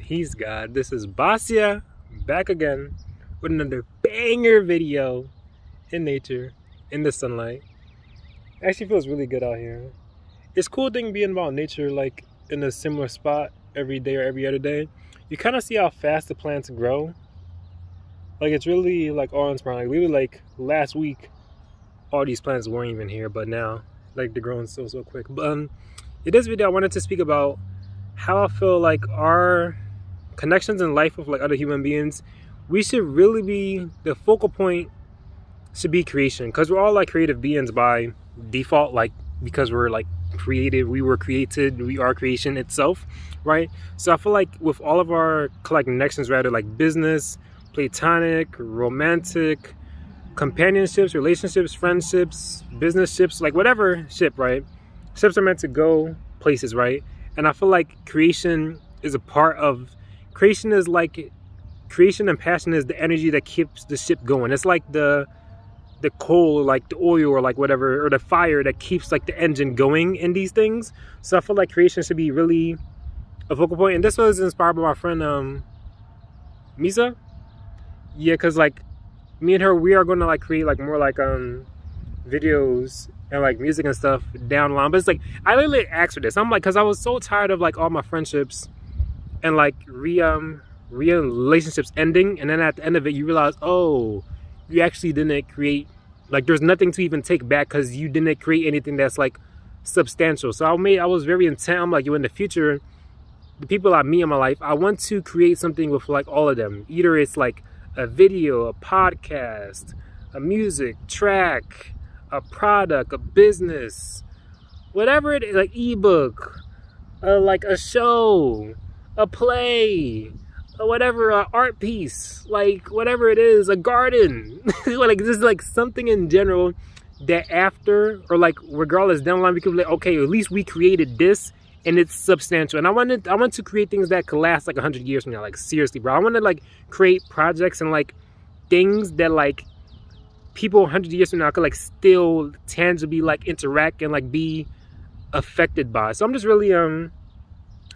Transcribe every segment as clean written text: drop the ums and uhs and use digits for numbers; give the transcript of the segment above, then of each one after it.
Peace, God. This is Basia back again with another banger video in nature, in the sunlight. Actually feels really good out here. It's a cool thing being about nature, like in a similar spot every day or every other day. You kind of see how fast the plants grow. Like it's really like awe-inspiring. Like literally like last week, all these plants weren't even here, but now like they're growing so quick. But in this video, I wanted to speak about how I feel like our connections in life with like other human beings, we should really be, the focal point should be creation, because we're all like creative beings by default, like because we're like creative, we were created, we are creation itself, right? So I feel like with all of our like connections, rather like business, platonic, romantic, companionships, relationships, friendships, business ships, like whatever ship, right? Ships are meant to go places, right? And I feel like creation is a part of, creation is like, creation and passion is the energy that keeps the ship going. It's like the coal, or like the oil, or like whatever, or the fire that keeps like the engine going in these things. So I feel like creation should be really a focal point. And this was inspired by my friend Misa. Yeah, because like me and her, we are going to like create like more like videos and like music and stuff down the line. But it's like, I literally asked for this. I'm like, because I was so tired of like all my friendships and like real relationships ending, and then at the end of it you realize, oh, you actually didn't create, like there's nothing to even take back because you didn't create anything that's like substantial. So I was very intent. I'm like, yo, in the future, the people I meet in my life, I want to create something with like all of them. Either it's like a video, a podcast, a music track, a product, a business, whatever it is, like ebook, like a show, a play, or whatever, an art piece, like whatever it is, a garden. Like this is like something in general that after, or like regardless down the line, we could be like, okay, at least we created this and it's substantial. And I want to create things that could last like 100 years from now. Like seriously, bro, I want to like create projects and like things that like people 100 years from now could like still tangibly like interact and like be affected by. So I'm just really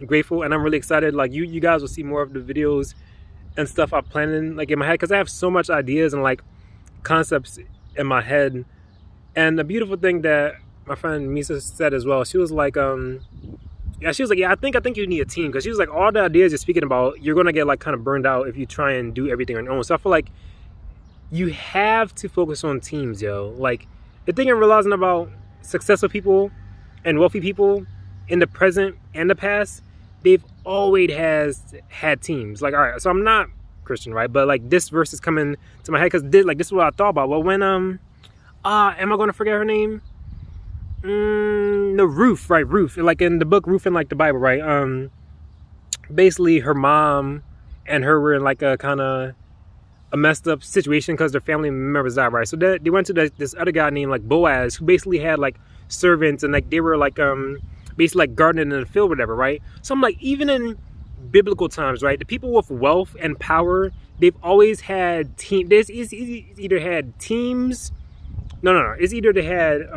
grateful, and I'm really excited. Like you guys will see more of the videos and stuff I'm planning like in my head, because I have so much ideas and like concepts in my head. And the beautiful thing that my friend Misa said as well, she was like yeah, she was like, yeah, I think you need a team, because she was like, all the ideas you're speaking about, you're gonna get like kind of burned out if you try and do everything on your own. So I feel like you have to focus on teams, yo. Like the thing I'm realizing about successful people and wealthy people in the present and the past, they've always had teams. Like, all right, so I'm not Christian, right? But like this verse is coming to my head because this is what I thought about. Well, when am I gonna forget her name? No, Ruth, right? Ruth, like in the book Ruth in like the Bible, right? Basically her mom and her were in like a kind of a messed up situation because their family members died, right? So they went to this other guy named like Boaz, who basically had like servants, and like they were like basically like gardening in the field, whatever, right? So I'm like, even in biblical times, right, the people with wealth and power, they've always had it's either had teams, no, it's either they had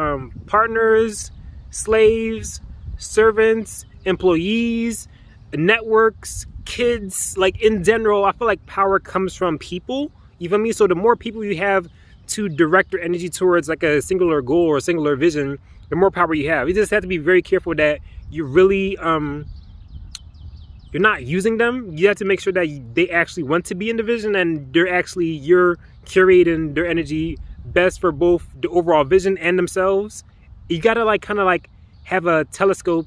partners, slaves, servants, employees, networks, kids. Like in general, I feel like power comes from people, you feel me? So the more people you have to direct your energy towards like a singular goal or a singular vision, the more power you have. You just have to be very careful that you really you're not using them. You have to make sure that they actually want to be in the vision, and you're curating their energy best for both the overall vision and themselves. You gotta like kind of like have a telescope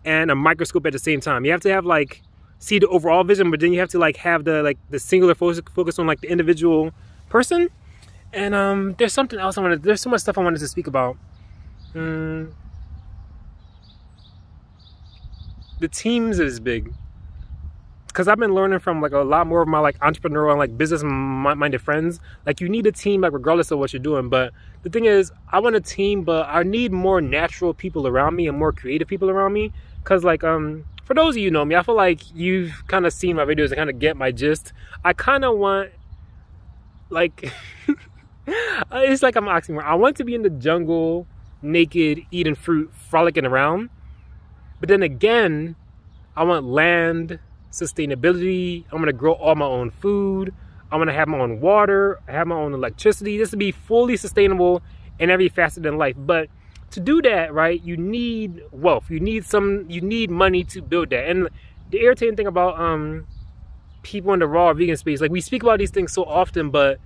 and a microscope at the same time. You have to have like see the overall vision, but then you have to like have the singular focus on like the individual person. And there's something else there's so much stuff I wanted to speak about. The teams is big, because I've been learning from like a lot more of my like entrepreneurial and like business minded friends. Like you need a team, like regardless of what you're doing. But the thing is, I want a team, but I need more natural people around me and more creative people around me. Because like for those of you who know me, I feel like you've kind of seen my videos and kind of get my gist. I kind of want like it's like I'm oxymoron. I want to be in the jungle, naked, eating fruit, frolicking around. But then again, I want land, sustainability. I'm gonna grow all my own food. I'm gonna have my own water, have my own electricity. This will be fully sustainable in every facet in life. But to do that, right, you need wealth. You need money to build that. And the irritating thing about people in the raw vegan space, like we speak about these things so often, but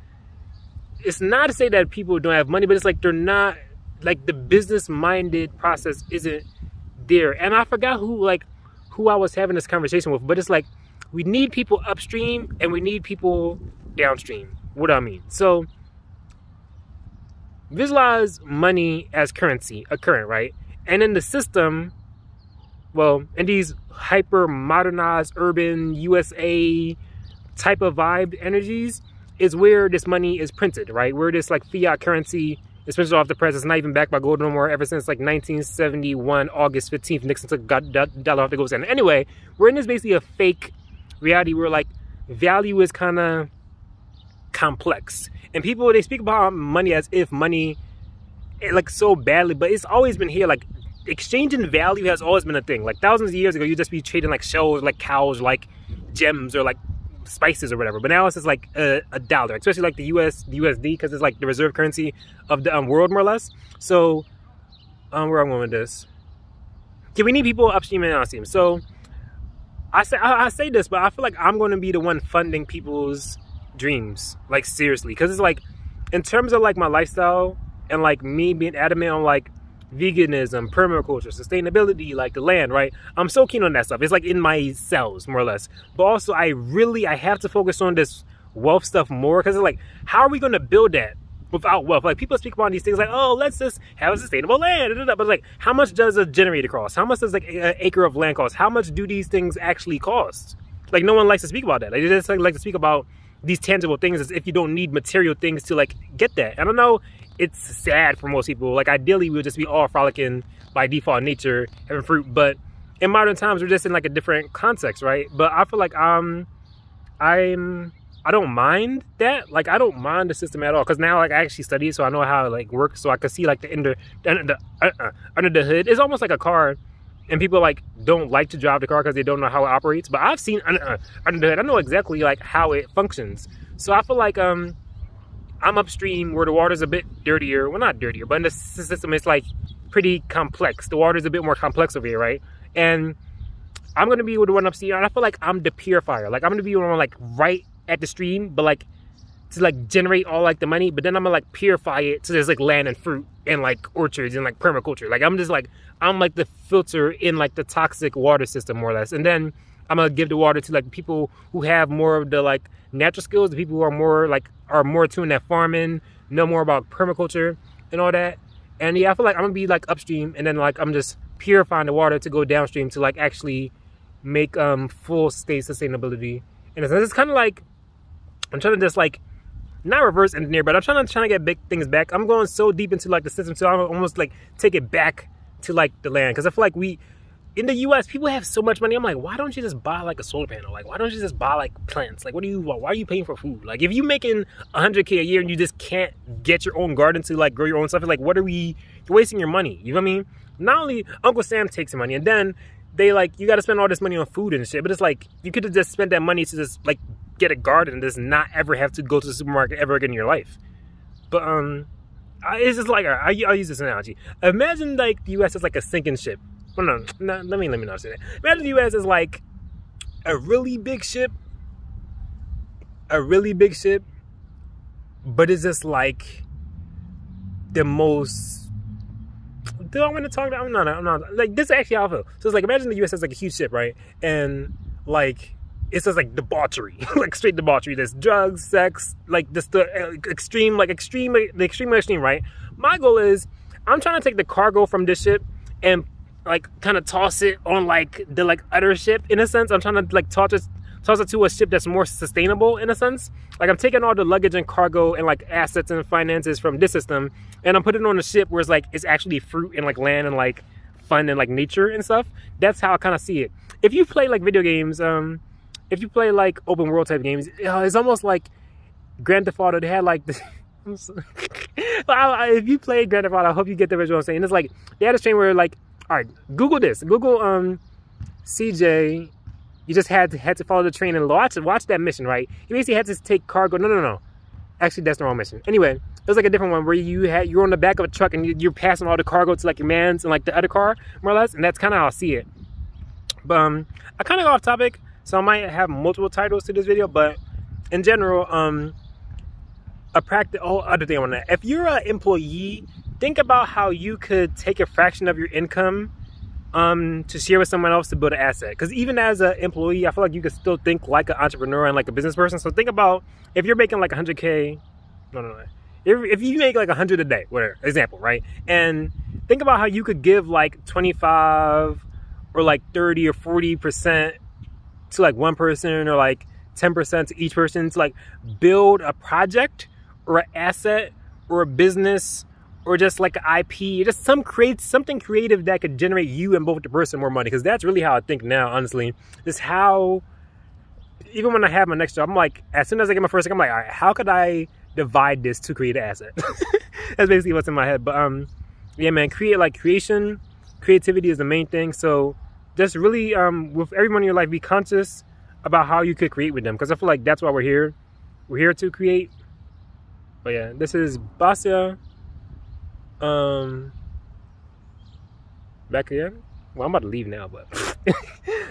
it's not to say that people don't have money, but it's like they're not, like the business minded process isn't there. And I forgot who I was having this conversation with, but it's like we need people upstream and we need people downstream. What do I mean? So visualize money as currency, a current, right? And in the system, well, in these hyper modernized urban USA type of vibe energies is where this money is printed, right? Where this like fiat currency is printed off the press. It's not even backed by gold no more ever since like 1971, August 15th, Nixon took dollar off the gold standard. Anyway, we're in this basically a fake reality where like value is kind of complex. And people, they speak about money as if money like so badly, but it's always been here. Like exchanging value has always been a thing. Like thousands of years ago, you just be trading like shells, like cows, like gems, or like spices or whatever. But now it's just like a dollar, especially like the USD, because it's like the reserve currency of the world, more or less. So where I'm going with this, yeah, we need people upstream and downstream. So I say this, but I feel like I'm going to be the one funding people's dreams, like seriously, because it's like in terms of like my lifestyle and like me being adamant on like veganism, permaculture, sustainability, like the land, right? I'm so keen on that stuff. It's like in my cells, more or less. But also I have to focus on this wealth stuff more, because it's like, how are we going to build that without wealth? Like people speak about these things like, oh, let's just have a sustainable land, but like, how much does a generator cost? How much does like an acre of land cost? How much do these things actually cost? Like no one likes to speak about that. They just like to speak about these tangible things as if you don't need material things to like get that. I don't know, it's sad for most people. Like ideally we would just be all frolicking by default in nature, having fruit, but in modern times we're just in like a different context, right? But I feel like I don't mind that. Like I don't mind the system at all, because now like I actually study it, so I know how it like works, so I can see like the under the hood. It's almost like a car, and people like don't like to drive the car because they don't know how it operates. But I've seen under the hood. I know exactly like how it functions. So I feel like I'm upstream where the water's a bit dirtier. Well, not dirtier, but in the system it's like pretty complex. The water's a bit more complex over here, right? And I'm gonna be the one upstream, and I feel like I'm the purifier. Like I'm gonna be the one like right at the stream, but like to like generate all like the money, but then I'm gonna like purify it so there's like land and fruit and like orchards and like permaculture. Like I'm like the filter in like the toxic water system, more or less. And then I'm gonna give the water to like people who have more of the like natural skills, the people who are more tuned at farming, know more about permaculture and all that. And yeah, I feel like I'm gonna be like upstream, and then like I'm just purifying the water to go downstream to like actually make full state sustainability. And it's kind of like I'm trying to just like not reverse engineer, but I'm trying to get big things back. I'm going so deep into like the system, so I'm almost like take it back to like the land, because I feel like in the US, people have so much money. I'm like, why don't you just buy like a solar panel? Like, why don't you just buy like plants? Like, why are you paying for food? Like, if you making 100K a year and you just can't get your own garden to like grow your own stuff, it's like, you're wasting your money. You know what I mean? Not only Uncle Sam takes your money, and then they like, you got to spend all this money on food and shit, but it's like, you could have just spent that money to just like get a garden and just not ever have to go to the supermarket ever again in your life. But it's just like, I'll use this analogy. Imagine like the US is like a sinking ship. Well, no, let me not say that. Imagine the US is like a really big ship, but it's just like the most. Do I want to talk? I'm not. Like, this is actually how I feel. So it's like, imagine the US is like a huge ship, right? And like, it's just like debauchery, like straight debauchery. There's drugs, sex, like just the extreme, right? My goal is, I'm trying to take the cargo from this ship and like kind of toss it on like the like other ship, in a sense. I'm trying to like toss it to a ship that's more sustainable, in a sense. Like I'm taking all the luggage and cargo and like assets and finances from this system, and I'm putting it on a ship where it's like it's actually fruit and like land and like fun and like nature and stuff. That's how I kind of see it. If you play like video games, if you play like open world type games, it's almost like Grand Theft Auto. They had like this. If you play Grand Theft Auto, I hope you get the visual I'm saying. It's like they had a stream where like, all right, Google this. Google CJ You just had to follow the train and watch that mission, right? You basically had to take cargo. No. Actually, that's the wrong mission. Anyway, it was like a different one where you're on the back of a truck and you're passing all the cargo to like your mans and like the other car, more or less. And that's kind of how I see it. But I kind of go off topic, so I might have multiple titles to this video. But in general, other thing I want to. If you're an employee, think about how you could take a fraction of your income to share with someone else to build an asset. Because even as an employee, I feel like you could still think like an entrepreneur and like a business person. So think about if you're making like 100K, no. If you make like 100 a day, whatever, example, right? And think about how you could give like 25 or like 30 or 40% to like one person or like 10% to each person to like build a project or an asset or a business or just like an IP, just something creative that could generate you and both the person more money. Because that's really how I think now, honestly. Just how, even when I have my next job, I'm like, as soon as I get my first income, I'm like, all right, how could I divide this to create an asset? That's basically what's in my head. But yeah, man, creativity is the main thing. So just really, with everyone in your life, be conscious about how you could create with them. Because I feel like that's why we're here. We're here to create. But yeah, this is Basia. Back again. Well, I'm about to leave now, but this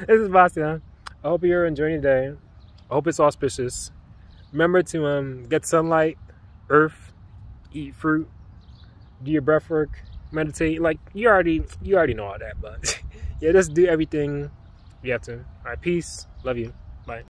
is Basia. I hope you're enjoying your day. I hope it's auspicious. Remember to get sunlight, earth, eat fruit, do your breath work, meditate. Like you already know all that, but yeah, just do everything you have to. All right, peace. Love you.